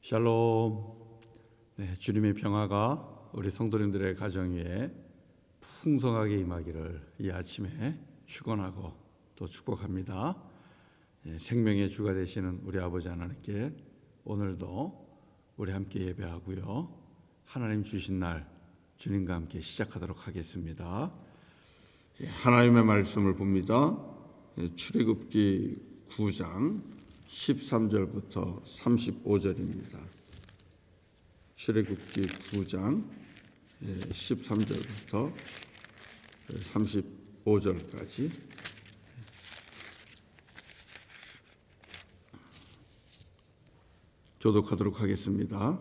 샬롬. 주님의 평화가 우리 성도님들의 가정 위에 풍성하게 임하기를 이 아침에 축원하고 또 축복합니다. 생명의 주가 되시는 우리 아버지 하나님께 오늘도 우리 함께 예배하고요, 하나님 주신 날 주님과 함께 시작하도록 하겠습니다. 하나님의 말씀을 봅니다. 출애굽기 9장 13절부터 35절입니다. 출애굽기 9장 13절부터 35절까지 교독하도록 하겠습니다.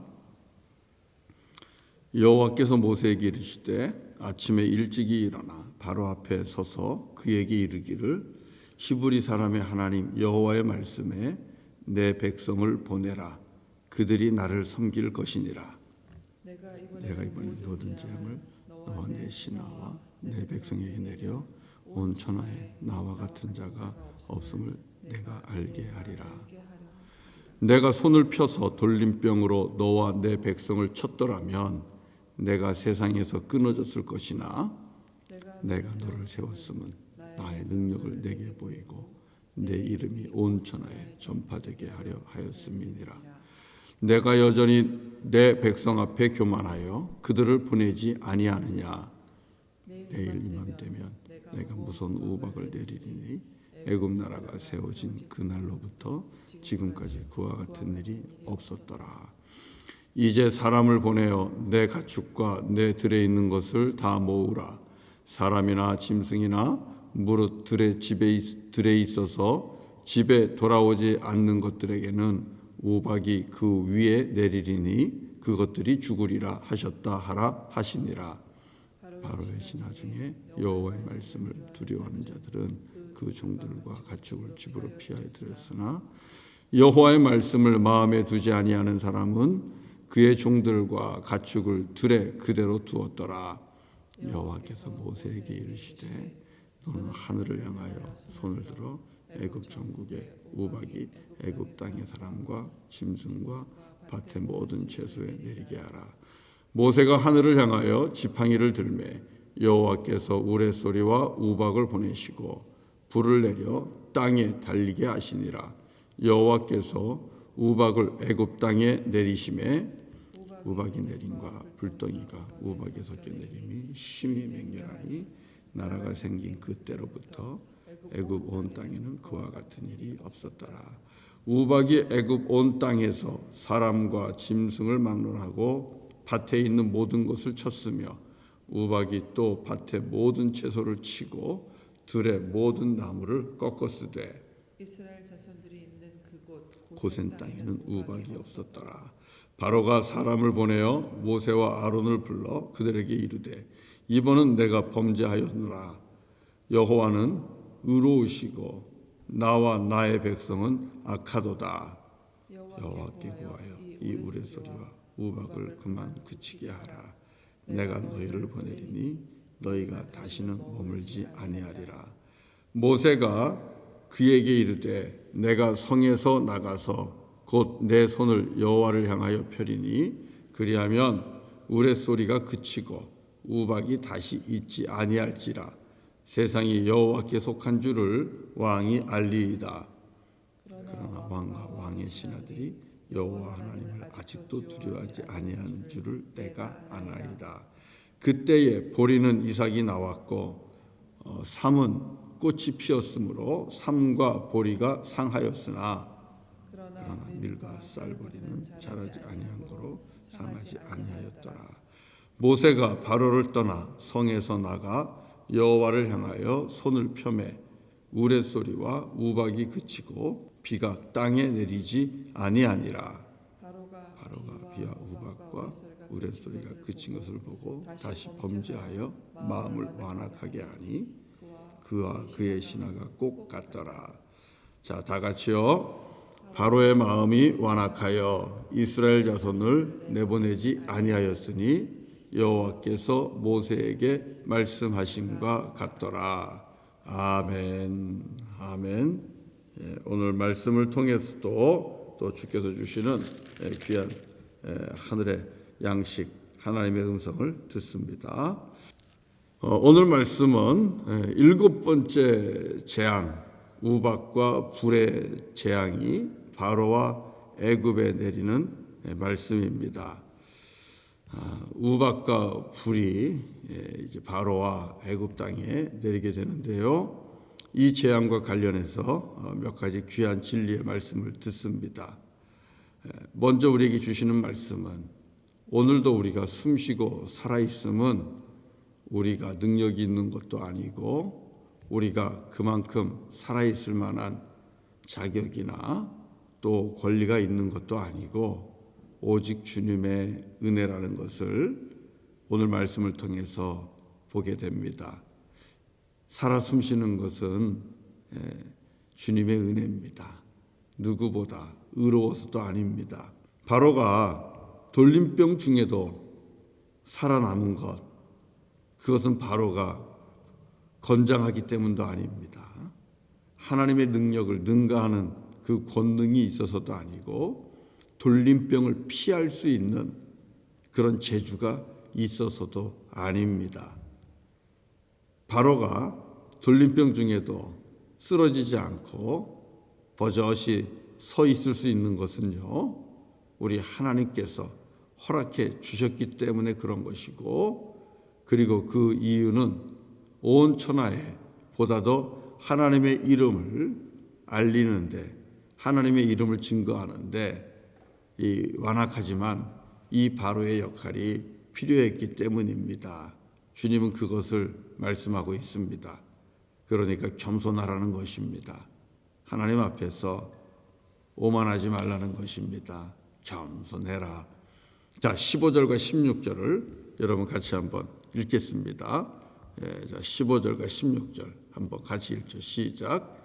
여호와께서 모세에게 이르시되 아침에 일찍이 일어나 바로 앞에 서서 그에게 이르기를 히브리 사람의 하나님 여호와의 말씀에 내 백성을 보내라. 그들이 나를 섬길 것이니라. 내가 이번에 모든 재앙을 너와 내 신하와 내 백성에게 내려 온 천하에 나와 같은 자가 없음을 내가 알게 하리라. 내가 손을 펴서 돌림병으로 너와 내 백성을 쳤더라면 내가 세상에서 끊어졌을 것이나 내가 너를 세웠음은 나의 능력을 내게 보이고 내 이름이 온 천하에 전파되게 하려 하였음이니라. 내가 여전히 내 백성 앞에 교만하여 그들을 보내지 아니하느냐. 내일 이맘때면 내가 무서운 우박을 내리리니 애굽 나라가 세워진 그날로부터 지금까지 그와 같은 일이 없었더라. 이제 사람을 보내어 내 가축과 내 들에 있는 것을 다 모으라. 사람이나 짐승이나 무릇 들에 있어서 집에 돌아오지 않는 것들에게는 우박이 그 위에 내리리니 그것들이 죽으리라 하셨다 하라 하시니라. 바로의 신하 중에 여호와의 말씀을 두려워하는 자들은 그 종들과 가축을 집으로 피하여 들였으나 여호와의 말씀을 마음에 두지 아니하는 사람은 그의 종들과 가축을 들에 그대로 두었더라. 여호와께서 모세에게 이르시되 너는 하늘을 향하여 손을 들어 애굽 전국에 우박이 애굽 땅의 사람과 짐승과 밭의 모든 채소에 내리게 하라. 모세가 하늘을 향하여 지팡이를 들매 여호와께서 우레소리와 우박을 보내시고 불을 내려 땅에 달리게 하시니라. 여호와께서 우박을 애굽 땅에 내리심에 우박이 내림과 불덩이가 우박에 섞여 내림이 심히 맹렬하니 나라가 생긴 그때로부터 애굽 온 땅에는 그와 같은 일이 없었더라. 우박이 애굽 온 땅에서 사람과 짐승을 막론하고 밭에 있는 모든 것을 쳤으며 우박이 또 밭의 모든 채소를 치고 들의 모든 나무를 꺾었으되 이스라엘 자손들이 있는 그곳 고센 땅에는 우박이 없었더라. 바로가 사람을 보내어 모세와 아론을 불러 그들에게 이르되 이번은 내가 범죄하였노라. 여호와는 의로우시고 나와 나의 백성은 악하도다. 여호와께 구하여 이 우레소리와 우박을 그만 그치게 하라. 내가 너희를 보내리니 너희가 다시는 머물지 아니하리라. 모세가 그에게 이르되 내가 성에서 나가서 곧 내 손을 여호와를 향하여 펴리니 그리하면 우레소리가 그치고 우박이 다시 있지 아니할지라. 세상이 여호와께 속한 줄을 왕이 알리이다. 그러나 왕과 왕의 신하들이 여호와 하나님을 아직도 두려워하지 아니하는 줄을 내가 아나이다. 그때에 보리는 이삭이 나왔고 삼은 꽃이 피었으므로 삼과 보리가 상하였으나 그러나 밀과 쌀보리는 자라지 아니한 거로 상하지 아니하였더라. 모세가 바로를 떠나 성에서 나가 여호와를 향하여 손을 펴매 우레소리와 우박이 그치고 비가 땅에 내리지 아니하니라. 바로가 비와 우박과 우레소리가 그친 것을 보고 다시 범죄하여 마음을 완악하게 하니 그와 그의 신하가 꼭 같더라. 자, 다 같이요. 바로의 마음이 완악하여 이스라엘 자손을 내보내지 아니하였으니 여호와께서 모세에게 말씀하심과 같더라. 아멘. 아멘. 오늘 말씀을 통해서도 또 주께서 주시는 귀한 하늘의 양식 하나님의 음성을 듣습니다. 오늘 말씀은 7번째 재앙, 우박과 불의 재앙이 바로와 애굽에 내리는 말씀입니다. 우박과 불이 이제 바로와 애굽 땅에 내리게 되는데요. 이 재앙과 관련해서 몇 가지 귀한 진리의 말씀을 듣습니다. 먼저 우리에게 주시는 말씀은 오늘도 우리가 숨쉬고 살아있음은 우리가 능력이 있는 것도 아니고 우리가 그만큼 살아있을 만한 자격이나 또 권리가 있는 것도 아니고 오직 주님의 은혜라는 것을 오늘 말씀을 통해서 보게 됩니다. 살아 숨쉬는 것은 주님의 은혜입니다. 누구보다 의로워서도 아닙니다. 바로가 돌림병 중에도 살아남은 것, 그것은 바로가 건장하기 때문도 아닙니다. 하나님의 능력을 능가하는 그 권능이 있어서도 아니고 돌림병을 피할 수 있는 그런 재주가 있어서도 아닙니다. 바로가 돌림병 중에도 쓰러지지 않고 버젓이 서 있을 수 있는 것은요, 우리 하나님께서 허락해 주셨기 때문에 그런 것이고, 그리고 그 이유는 온 천하에 보다도 하나님의 이름을 알리는데, 하나님의 이름을 증거하는데 완악하지만 이 바로의 역할이 필요했기 때문입니다. 주님은 그것을 말씀하고 있습니다. 그러니까 겸손하라는 것입니다. 하나님 앞에서 오만하지 말라는 것입니다. 겸손해라. 자, 15절과 16절을 여러분 같이 한번 읽겠습니다. 자, 15절과 16절 한번 같이 읽죠. 시작.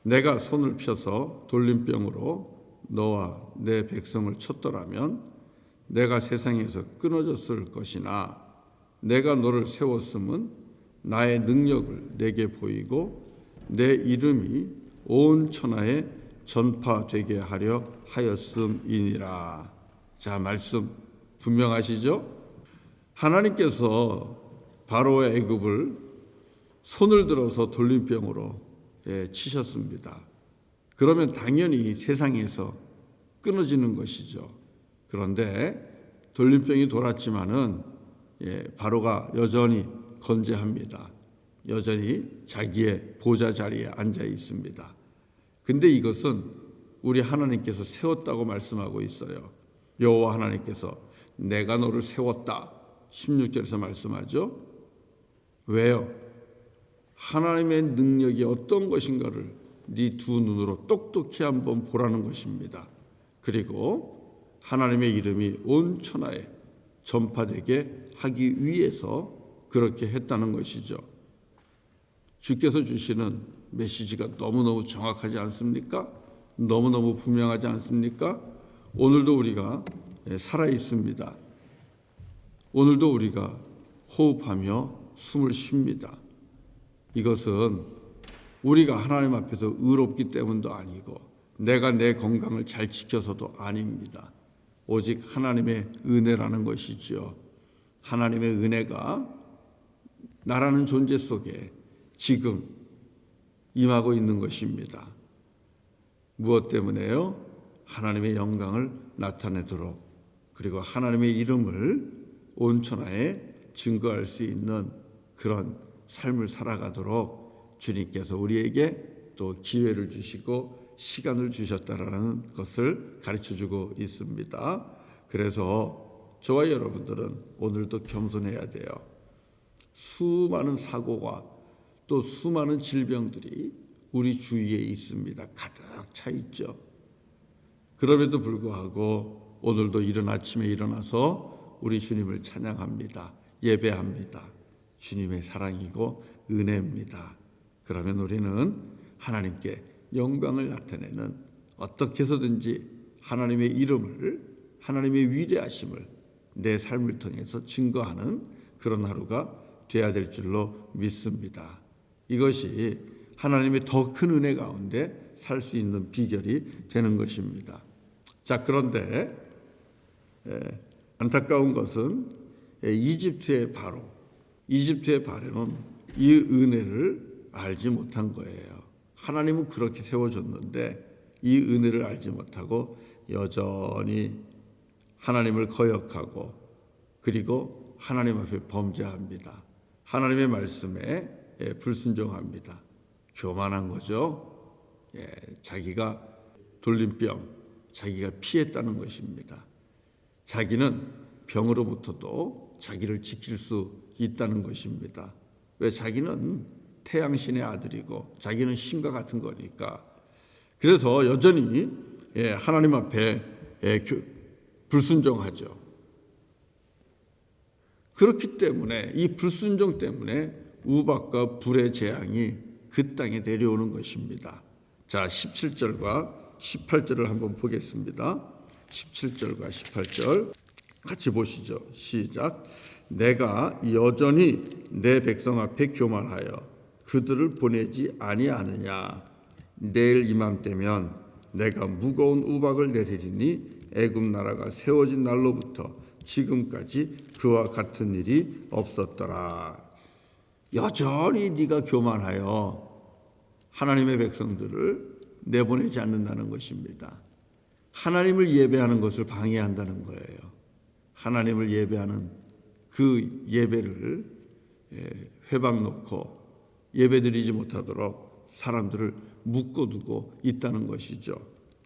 내가 손을 펴서 돌림병으로 너와 내 백성을 쳤더라면 내가 세상에서 끊어졌을 것이나 내가 너를 세웠음은 나의 능력을 내게 보이고 내 이름이 온 천하에 전파되게 하려 하였음이니라. 자, 말씀 분명하시죠? 하나님께서 바로의 애굽을 손을 들어서 돌림병으로 치셨습니다. 그러면 당연히 세상에서 끊어지는 것이죠. 그런데 돌림병이 돌았지만은 바로가 여전히 건재합니다. 여전히 자기의 보좌 자리에 앉아 있습니다. 근데 이것은 우리 하나님께서 세웠다고 말씀하고 있어요. 여호와 하나님께서 내가 너를 세웠다 16절에서 말씀하죠. 왜요? 하나님의 능력이 어떤 것인가를 네 두 눈으로 똑똑히 한번 보라는 것입니다. 그리고 하나님의 이름이 온 천하에 전파되게 하기 위해서 그렇게 했다는 것이죠. 주께서 주시는 메시지가 너무너무 정확하지 않습니까? 너무너무 분명하지 않습니까? 오늘도 우리가 살아 있습니다. 오늘도 우리가 호흡하며 숨을 쉽니다. 이것은 우리가 하나님 앞에서 의롭기 때문도 아니고 내가 내 건강을 잘 지켜서도 아닙니다. 오직 하나님의 은혜라는 것이죠. 하나님의 은혜가 나라는 존재 속에 지금 임하고 있는 것입니다. 무엇 때문에요? 하나님의 영광을 나타내도록, 그리고 하나님의 이름을 온 천하에 증거할 수 있는 그런 삶을 살아가도록 주님께서 우리에게 또 기회를 주시고 시간을 주셨다라는 것을 가르쳐주고 있습니다. 그래서 저와 여러분들은 오늘도 겸손해야 돼요. 수많은 사고가 또 수많은 질병들이 우리 주위에 있습니다. 가득 차 있죠. 그럼에도 불구하고 오늘도 이른 아침에 일어나서 우리 주님을 찬양합니다. 예배합니다. 주님의 사랑이고 은혜입니다. 그러면 우리는 하나님께 영광을 나타내는, 어떻게 해서든지 하나님의 이름을, 하나님의 위대하심을 내 삶을 통해서 증거하는 그런 하루가 되어야 될 줄로 믿습니다. 이것이 하나님의 더 큰 은혜 가운데 살 수 있는 비결이 되는 것입니다. 자, 그런데 안타까운 것은 이집트의 바로는 이 은혜를 알지 못한 거예요. 하나님은 그렇게 세워줬는데 이 은혜를 알지 못하고 여전히 하나님을 거역하고 그리고 하나님 앞에 범죄합니다. 하나님의 말씀에 불순종합니다. 교만한 거죠. 자기가 돌림병, 자기가 피했다는 것입니다. 자기는 병으로부터도 자기를 지킬 수 있다는 것입니다. 왜? 자기는 태양신의 아들이고 자기는 신과 같은 거니까. 그래서 여전히 하나님 앞에 불순종하죠. 그렇기 때문에 이 불순종 때문에 우박과 불의 재앙이 그 땅에 내려오는 것입니다. 자, 17절과 18절을 한번 보겠습니다. 17절과 18절 같이 보시죠. 시작. 내가 여전히 내 백성 앞에 교만하여 그들을 보내지 아니하느냐. 내일 이맘때면 내가 무거운 우박을 내리리니 애굽 나라가 세워진 날로부터 지금까지 그와 같은 일이 없었더라. 여전히 네가 교만하여 하나님의 백성들을 내보내지 않는다는 것입니다. 하나님을 예배하는 것을 방해한다는 거예요. 하나님을 예배하는 그 예배를 회방 놓고 예배드리지 못하도록 사람들을 묶어두고 있다는 것이죠.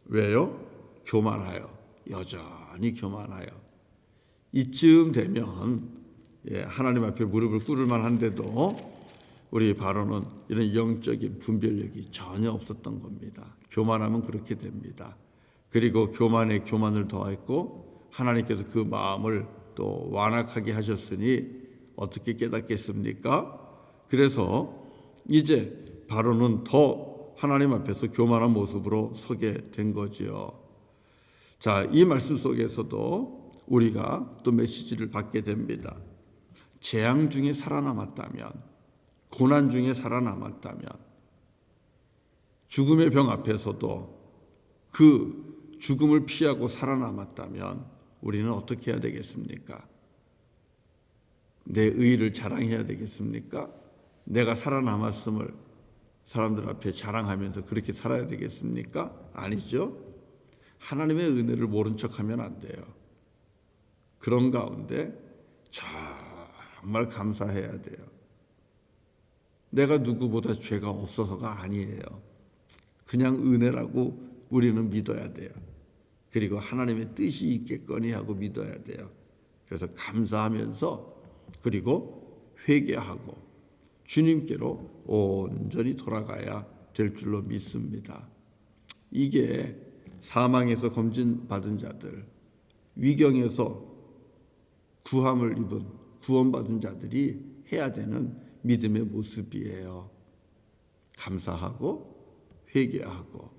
왜요? 교만하여, 여전히 교만하여. 이쯤 되면 하나님 앞에 무릎을 꿇을 만한데도 우리 바로는 이런 영적인 분별력이 전혀 없었던 겁니다. 교만하면 그렇게 됩니다. 그리고 교만에 교만을 더했고 하나님께서 그 마음을 또 완악하게 하셨으니 어떻게 깨닫겠습니까? 그래서 이제 바로는 더 하나님 앞에서 교만한 모습으로 서게 된 거지요. 자, 이 말씀 속에서도 우리가 또 메시지를 받게 됩니다. 재앙 중에 살아남았다면, 고난 중에 살아남았다면, 죽음의 병 앞에서도 그 죽음을 피하고 살아남았다면 우리는 어떻게 해야 되겠습니까? 내 의의를 자랑해야 되겠습니까? 내가 살아남았음을 사람들 앞에 자랑하면서 그렇게 살아야 되겠습니까? 아니죠. 하나님의 은혜를 모른 척하면 안 돼요. 그런 가운데 정말 감사해야 돼요. 내가 누구보다 죄가 없어서가 아니에요. 그냥 은혜라고 우리는 믿어야 돼요. 그리고 하나님의 뜻이 있겠거니 하고 믿어야 돼요. 그래서 감사하면서 그리고 회개하고 주님께로 온전히 돌아가야 될 줄로 믿습니다. 이게 사망에서 검진받은 자들, 위경에서 구함을 입은 구원받은 자들이 해야 되는 믿음의 모습이에요. 감사하고 회개하고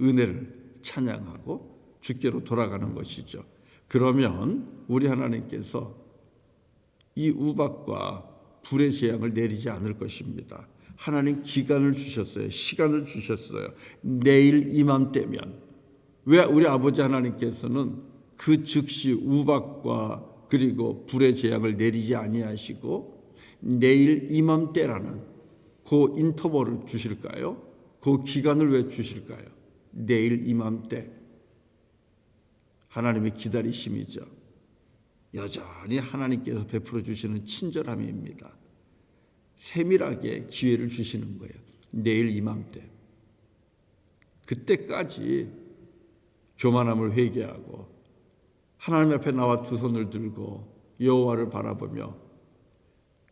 은혜를 찬양하고 주께로 돌아가는 것이죠. 그러면 우리 하나님께서 이 우박과 불의 재앙을 내리지 않을 것입니다. 하나님 기간을 주셨어요. 시간을 주셨어요. 내일 이맘때면. 왜 우리 아버지 하나님께서는 그 즉시 우박과 그리고 불의 재앙을 내리지 아니하시고 내일 이맘때라는 그 인터벌을 주실까요? 그 기간을 왜 주실까요? 내일 이맘때. 하나님의 기다리심이죠. 여전히 하나님께서 베풀어 주시는 친절함입니다. 세밀하게 기회를 주시는 거예요. 내일 이맘때. 그때까지 교만함을 회개하고 하나님 앞에 나와 두 손을 들고 여호와를 바라보며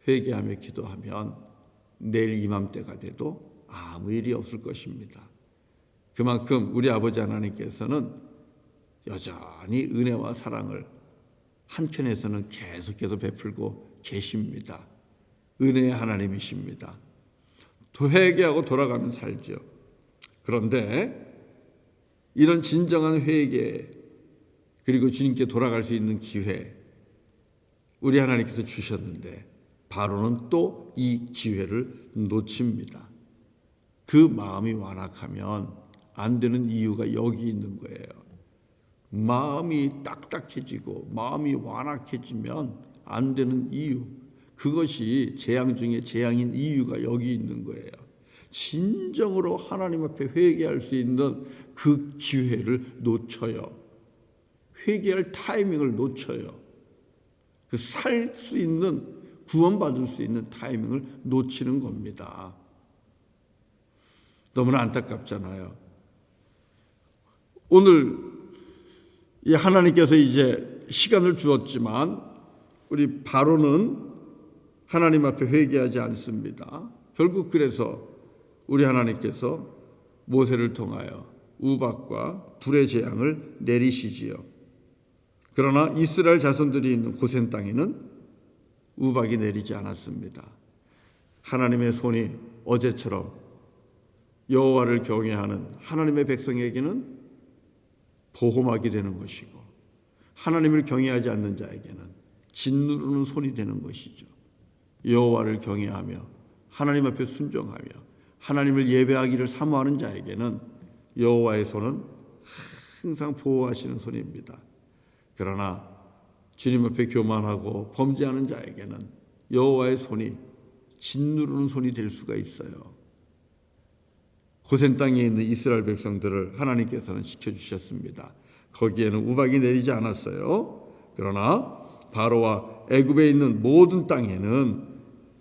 회개하며 기도하면 내일 이맘때가 돼도 아무 일이 없을 것입니다. 그만큼 우리 아버지 하나님께서는 여전히 은혜와 사랑을 한편에서는 계속해서 베풀고 계십니다. 은혜의 하나님이십니다. 또 회개하고 돌아가면 살죠. 그런데 이런 진정한 회개 그리고 주님께 돌아갈 수 있는 기회 우리 하나님께서 주셨는데 바로는 또 이 기회를 놓칩니다. 그 마음이 완악하면 안 되는 이유가 여기 있는 거예요. 마음이 딱딱해지고 마음이 완악해지면 안 되는 이유, 그것이 재앙 중에 재앙인 이유가 여기 있는 거예요. 진정으로 하나님 앞에 회개할 수 있는 그 기회를 놓쳐요. 회개할 타이밍을 놓쳐요. 살 수 있는, 구원받을 수 있는 타이밍을 놓치는 겁니다. 너무나 안타깝잖아요. 오늘 이 하나님께서 이제 시간을 주었지만 우리 바로는 하나님 앞에 회개하지 않습니다. 결국 그래서 우리 하나님께서 모세를 통하여 우박과 불의 재앙을 내리시지요. 그러나 이스라엘 자손들이 있는 고센 땅에는 우박이 내리지 않았습니다. 하나님의 손이 어제처럼 여호와를 경외하는 하나님의 백성에게는 보호막이 되는 것이고, 하나님을 경외하지 않는 자에게는 짓누르는 손이 되는 것이죠. 여호와를 경외하며 하나님 앞에 순종하며 하나님을 예배하기를 사모하는 자에게는 여호와의 손은 항상 보호하시는 손입니다. 그러나 주님 앞에 교만하고 범죄하는 자에게는 여호와의 손이 짓누르는 손이 될 수가 있어요. 고센 땅에 있는 이스라엘 백성들을 하나님께서는 지켜주셨습니다. 거기에는 우박이 내리지 않았어요. 그러나 바로와 애굽에 있는 모든 땅에는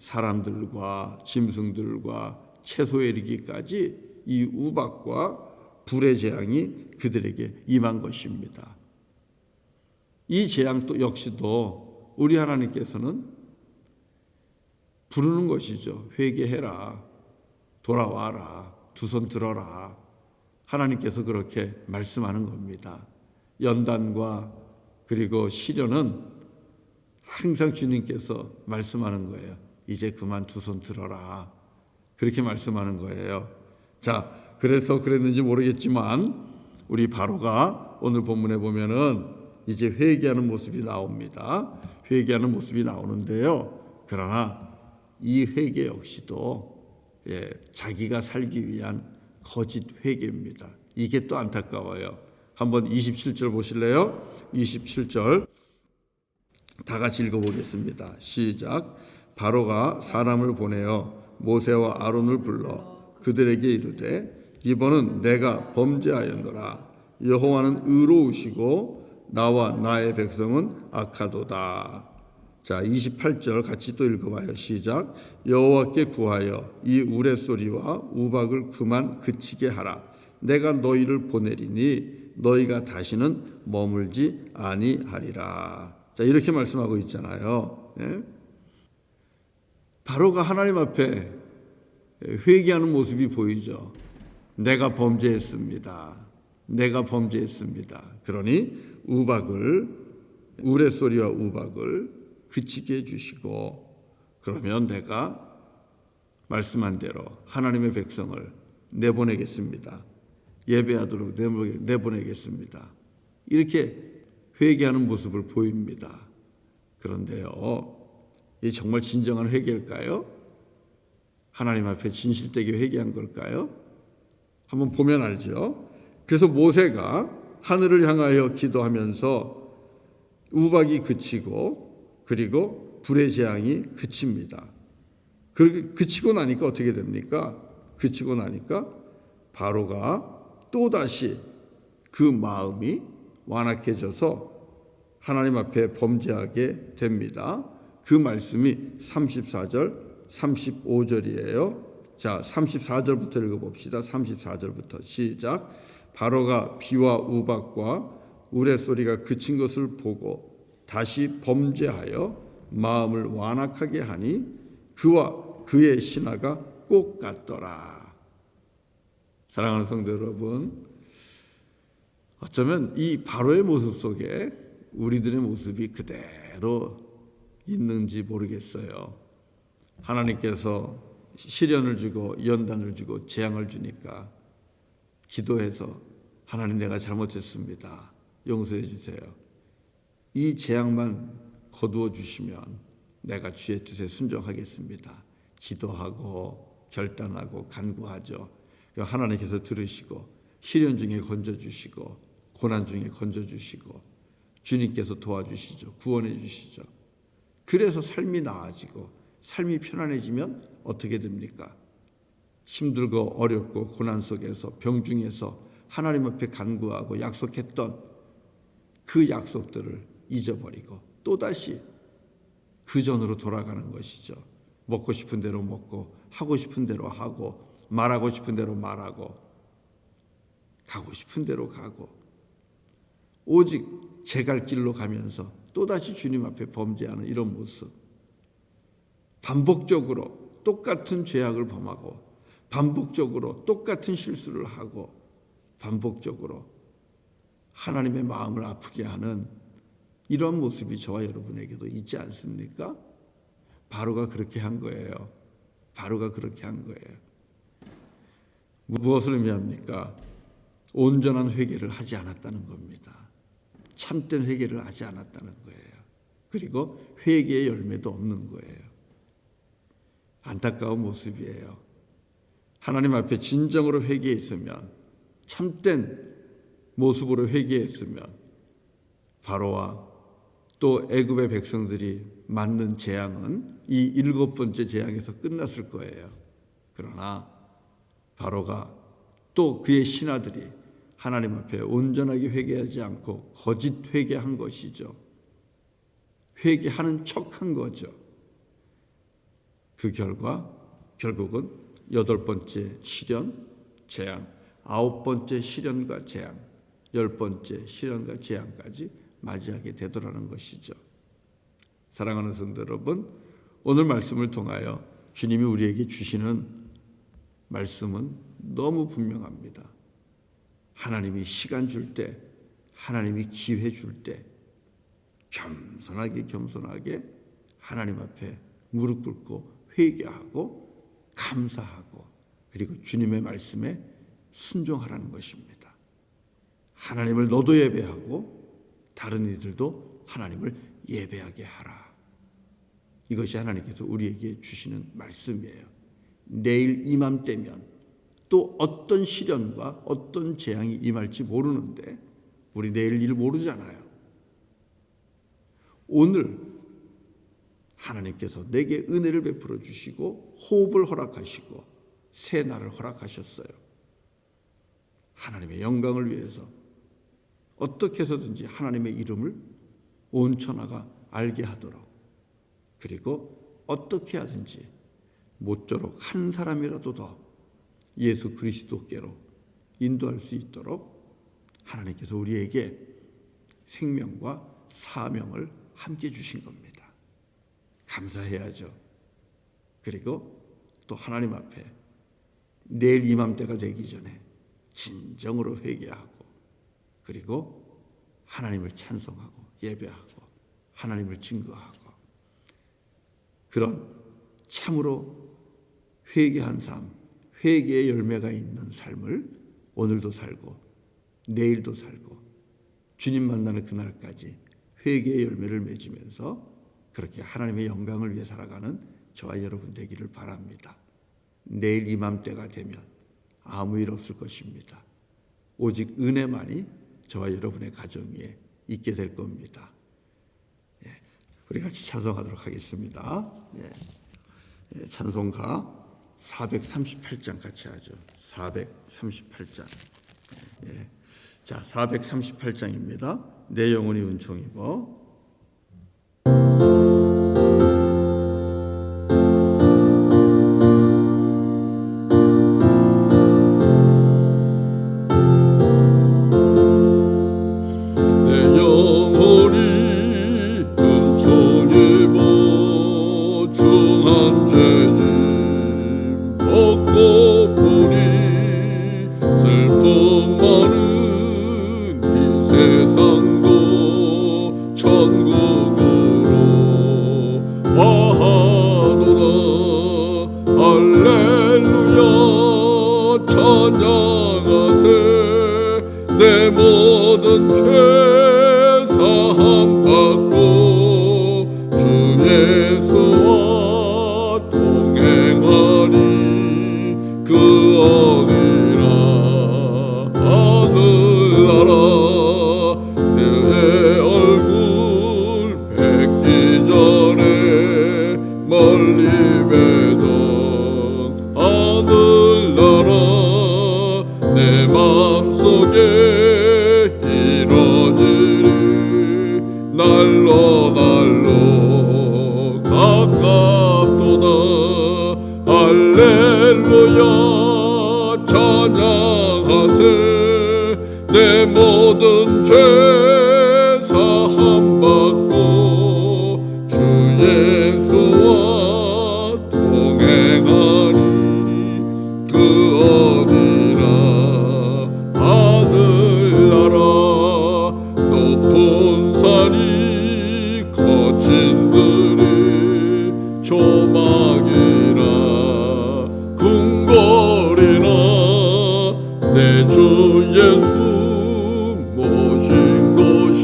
사람들과 짐승들과 채소에 이르기까지 이 우박과 불의 재앙이 그들에게 임한 것입니다. 이 재앙 또 역시도 우리 하나님께서는 부르는 것이죠. 회개해라, 돌아와라, 두 손 들어라. 하나님께서 그렇게 말씀하는 겁니다. 연단과 그리고 시련은 항상 주님께서 말씀하는 거예요. 이제 그만 두 손 들어라. 그렇게 말씀하는 거예요. 자, 그래서 그랬는지 모르겠지만 우리 바로가 오늘 본문에 보면은 이제 회개하는 모습이 나옵니다. 회개하는 모습이 나오는데요. 그러나 이 회개 역시도 자기가 살기 위한 거짓 회개입니다. 이게 또 안타까워요. 한번 27절 보실래요? 27절 다 같이 읽어보겠습니다. 시작. 바로가 사람을 보내어 모세와 아론을 불러 그들에게 이르되 이번은 내가 범죄하였노라. 여호와는 의로우시고 나와 나의 백성은 악하도다. 자, 28절 같이 또 읽어봐요. 시작. 여호와께 구하여 이 우레소리와 우박을 그만 그치게 하라. 내가 너희를 보내리니 너희가 다시는 머물지 아니하리라. 자, 이렇게 말씀하고 있잖아요. 예? 바로가 하나님 앞에 회개하는 모습이 보이죠. 내가 범죄했습니다. 내가 범죄했습니다. 그러니 우레소리와 우박을 그치게 해주시고, 그러면 내가 말씀한 대로 하나님의 백성을 내보내겠습니다. 예배하도록 내보내겠습니다. 이렇게 회개하는 모습을 보입니다. 그런데요, 이 정말 진정한 회개일까요? 하나님 앞에 진실되게 회개한 걸까요? 한번 보면 알죠. 그래서 모세가 하늘을 향하여 기도하면서 우박이 그치고 그리고 불의 재앙이 그칩니다. 그치고 나니까 어떻게 됩니까? 그치고 나니까 바로가 또다시 그 마음이 완악해져서 하나님 앞에 범죄하게 됩니다. 그 말씀이 34절, 35절이에요. 자, 34절부터 읽어봅시다. 34절부터 시작. 바로가 비와 우박과 우레소리가 그친 것을 보고 다시 범죄하여 마음을 완악하게 하니 그와 그의 신하가 꼭 같더라. 사랑하는 성도 여러분, 어쩌면 이 바로의 모습 속에 우리들의 모습이 그대로 있는지 모르겠어요. 하나님께서 시련을 주고 연단을 주고 재앙을 주니까 기도해서 하나님 내가 잘못했습니다. 용서해 주세요. 이 재앙만 거두어 주시면 내가 주의 뜻에 순종하겠습니다. 기도하고 결단하고 간구하죠. 하나님께서 들으시고 시련 중에 건져주시고 고난 중에 건져주시고 주님께서 도와주시죠. 구원해 주시죠. 그래서 삶이 나아지고 삶이 편안해지면 어떻게 됩니까? 힘들고 어렵고 고난 속에서 병 중에서 하나님 앞에 간구하고 약속했던 그 약속들을 잊어버리고 또다시 그 전으로 돌아가는 것이죠. 먹고 싶은 대로 먹고 하고 싶은 대로 하고 말하고 싶은 대로 말하고 가고 싶은 대로 가고 오직 제 갈 길로 가면서 또다시 주님 앞에 범죄하는 이런 모습, 반복적으로 똑같은 죄악을 범하고 반복적으로 똑같은 실수를 하고 반복적으로 하나님의 마음을 아프게 하는 이런 모습이 저와 여러분에게도 있지 않습니까? 바로가 그렇게 한 거예요. 바로가 그렇게 한 거예요. 무엇을 의미합니까? 온전한 회개를 하지 않았다는 겁니다. 참된 회개를 하지 않았다는 거예요. 그리고 회개의 열매도 없는 거예요. 안타까운 모습이에요. 하나님 앞에 진정으로 회개했으면, 참된 모습으로 회개했으면 바로와 또 애굽의 백성들이 맞는 재앙은 이 7번째 재앙에서 끝났을 거예요. 그러나 바로가 또 그의 신하들이 하나님 앞에 온전하게 회개하지 않고 거짓 회개한 것이죠. 회개하는 척한 거죠. 그 결과 결국은 8번째 시련, 재앙, 9번째 시련과 재앙, 10번째 시련과 재앙까지 맞이하게 되더라는 것이죠. 사랑하는 성도 여러분, 오늘 말씀을 통하여 주님이 우리에게 주시는 말씀은 너무 분명합니다. 하나님이 시간 줄 때, 하나님이 기회 줄 때 겸손하게 하나님 앞에 무릎 꿇고 회개하고 감사하고 그리고 주님의 말씀에 순종하라는 것입니다. 하나님을 너도 예배하고 다른 이들도 하나님을 예배하게 하라. 이것이 하나님께서 우리에게 주시는 말씀이에요. 내일 이맘때면 또 어떤 시련과 어떤 재앙이 임할지 모르는데 우리 내일 일 모르잖아요. 오늘 하나님께서 내게 은혜를 베풀어 주시고 호흡을 허락하시고 새 날을 허락하셨어요. 하나님의 영광을 위해서 어떻게 해서든지 하나님의 이름을 온 천하가 알게 하도록, 그리고 어떻게 하든지 모쪼록 한 사람이라도 더 예수 그리스도께로 인도할 수 있도록 하나님께서 우리에게 생명과 사명을 함께 주신 겁니다. 감사해야죠. 그리고 또 하나님 앞에 내일 이맘때가 되기 전에 진정으로 회개하고 그리고 하나님을 찬송하고 예배하고 하나님을 증거하고 그런 참으로 회개한 삶, 회개의 열매가 있는 삶을 오늘도 살고 내일도 살고 주님 만나는 그날까지 회개의 열매를 맺으면서 그렇게 하나님의 영광을 위해 살아가는 저와 여러분 되기를 바랍니다. 내일 이맘때가 되면 아무 일 없을 것입니다. 오직 은혜만이 저와 여러분의 가정 위에 있게 될 겁니다. 우리 같이 찬송하도록 하겠습니다. 찬송가 438장 같이 하죠. 438장. 자, 438장입니다. 내 영혼이 은총 입어. 내 모든 죄 사함 받고 주 예수와 동행하니 그 어디나 하늘나라 내 얼굴 뵙기 전에 멀리 뵈던 하늘나라 내 맘속에 이뤄지리 날로 가깝도다 할렐루야 찬양하세 내 모든 죄 사함받고 주 예수와 동행하니 그 어디나 하늘나라 높은 산이 거친 들이 조막이나 궁궐이나 내 주 예수 모신 곳이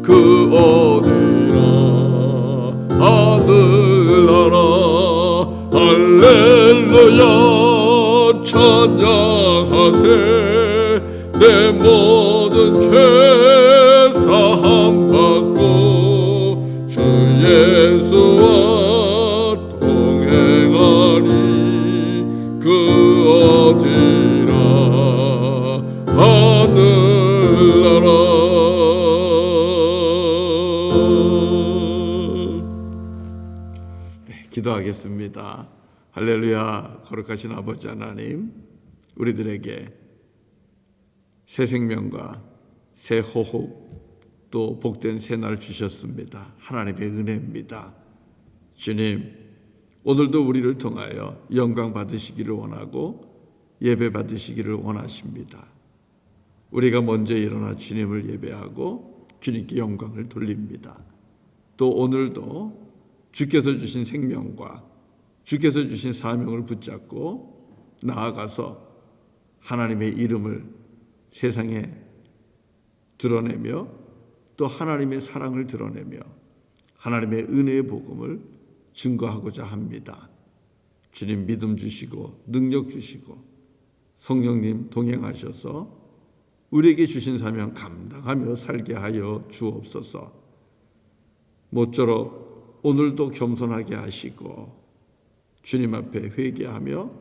그 어디나 하늘나라 할렐루야 찬양하세 내 모든 죄 사함받고 주 예수와 동행하니 그 어디나 하늘나라. 기도하겠습니다. 할렐루야. 거룩하신 아버지 하나님, 우리들에게 새 생명과 새 호흡 또 복된 새 날 주셨습니다. 하나님의 은혜입니다. 주님, 오늘도 우리를 통하여 영광 받으시기를 원하고 예배 받으시기를 원하십니다. 우리가 먼저 일어나 주님을 예배하고 주님께 영광을 돌립니다. 또 오늘도 주께서 주신 생명과 주께서 주신 사명을 붙잡고 나아가서 하나님의 이름을 세상에 드러내며 또 하나님의 사랑을 드러내며 하나님의 은혜의 복음을 증거하고자 합니다. 주님 믿음 주시고 능력 주시고 성령님 동행하셔서 우리에게 주신 사명 감당하며 살게 하여 주옵소서. 모쪼록 오늘도 겸손하게 하시고 주님 앞에 회개하며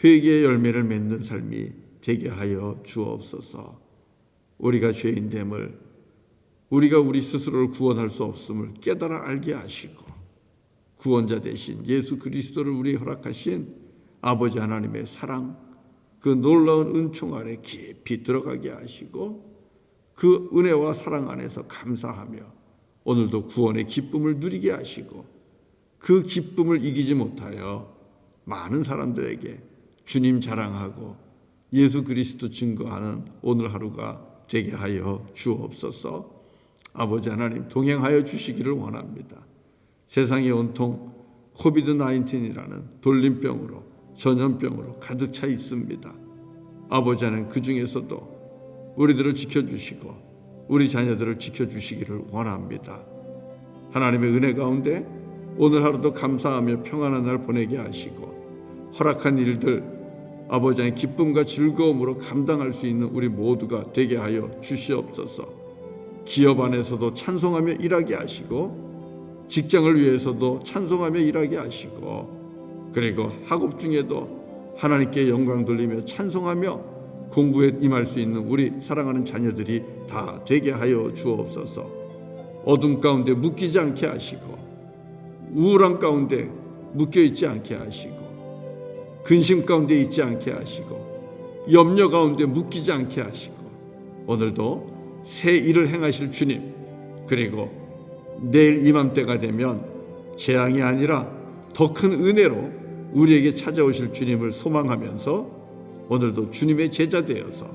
회개의 열매를 맺는 삶이 되게 하여 주옵소서. 우리가 죄인됨을 우리가 우리 스스로를 구원할 수 없음을 깨달아 알게 하시고 구원자 되신 예수 그리스도를 우리 허락하신 아버지 하나님의 사랑 그 놀라운 은총 아래 깊이 들어가게 하시고 그 은혜와 사랑 안에서 감사하며 오늘도 구원의 기쁨을 누리게 하시고 그 기쁨을 이기지 못하여 많은 사람들에게 주님 자랑하고 예수 그리스도 증거하는 오늘 하루가 되게 하여 주옵소서. 아버지 하나님 동행하여 주시기를 원합니다. 세상이 온통 코비드-19이라는 돌림병으로 전염병으로 가득 차 있습니다. 아버지 하나님 그 중에서도 우리들을 지켜주시고 우리 자녀들을 지켜주시기를 원합니다. 하나님의 은혜 가운데 오늘 하루도 감사하며 평안한 날 보내게 하시고 허락한 일들 아버지 하나님 기쁨과 즐거움으로 감당할 수 있는 우리 모두가 되게 하여 주시옵소서. 기업 안에서도 찬송하며 일하게 하시고 직장을 위해서도 찬송하며 일하게 하시고 그리고 학업 중에도 하나님께 영광 돌리며 찬송하며 공부에 임할 수 있는 우리 사랑하는 자녀들이 다 되게 하여 주옵소서. 어둠 가운데 묶이지 않게 하시고 우울한 가운데 묶여있지 않게 하시고 근심 가운데 있지 않게 하시고 염려 가운데 묶이지 않게 하시고 오늘도 새 일을 행하실 주님 그리고 내일 이맘때가 되면 재앙이 아니라 더 큰 은혜로 우리에게 찾아오실 주님을 소망하면서 오늘도 주님의 제자 되어서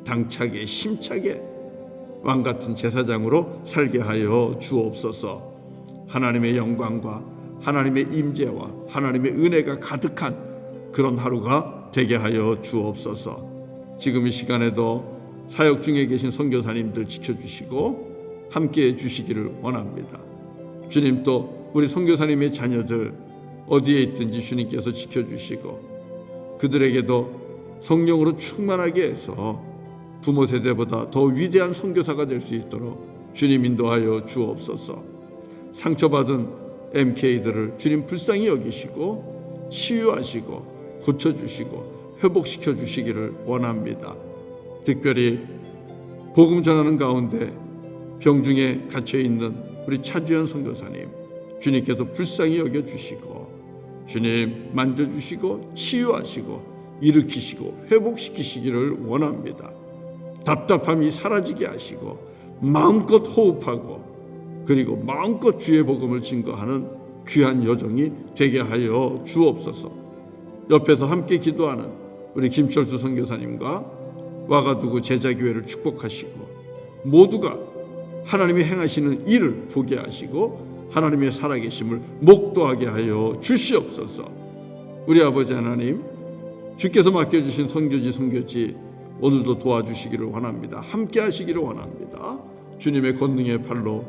당차게 힘차게 왕같은 제사장으로 살게 하여 주옵소서. 하나님의 영광과 하나님의 임재와 하나님의 은혜가 가득한 그런 하루가 되게 하여 주옵소서. 지금 이 시간에도 사역 중에 계신 선교사님들 지켜주시고 함께해 주시기를 원합니다. 주님 또 우리 선교사님의 자녀들 어디에 있든지 주님께서 지켜주시고 그들에게도 성령으로 충만하게 해서 부모 세대보다 더 위대한 선교사가 될 수 있도록 주님 인도하여 주옵소서. 상처받은 MK들을 주님 불쌍히 여기시고 치유하시고 고쳐주시고 회복시켜 주시기를 원합니다. 특별히 복음 전하는 가운데 병중에 갇혀있는 우리 차주연 선교사님, 주님께서 불쌍히 여겨주시고 주님 만져주시고 치유하시고 일으키시고 회복시키시기를 원합니다. 답답함이 사라지게 하시고 마음껏 호흡하고 그리고 마음껏 주의 복음을 증거하는 귀한 여정이 되게 하여 주옵소서. 옆에서 함께 기도하는 우리 김철수 선교사님과 와가두고 제자교회를 축복하시고 모두가 하나님이 행하시는 일을 보게 하시고 하나님의 살아계심을 목도하게 하여 주시옵소서. 우리 아버지 하나님, 주께서 맡겨주신 선교지 오늘도 도와주시기를 원합니다. 함께 하시기를 원합니다. 주님의 권능의 팔로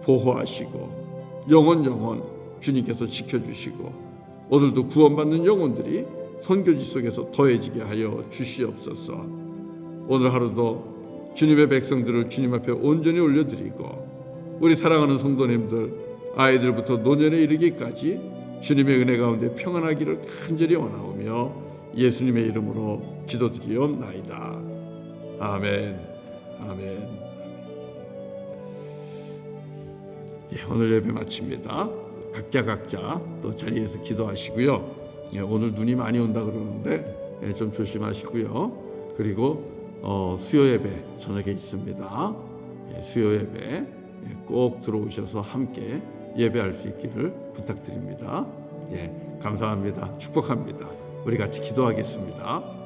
보호하시고 영원 주님께서 지켜주시고 오늘도 구원받는 영혼들이 선교지 속에서 더해지게 하여 주시옵소서. 오늘 하루도 주님의 백성들을 주님 앞에 온전히 올려드리고 우리 사랑하는 성도님들 아이들부터 노년에 이르기까지 주님의 은혜 가운데 평안하기를 간절히 원하오며 예수님의 이름으로 기도드리옵나이다. 아멘. 아멘. 오늘 예배 마칩니다. 각자 또 자리에서 기도하시고요. 오늘 눈이 많이 온다 그러는데 좀 조심하시고요. 그리고 수요 예배 저녁에 있습니다. 수요 예배 꼭 들어오셔서 함께 예배할 수 있기를 부탁드립니다. 감사합니다. 축복합니다. 우리 같이 기도하겠습니다.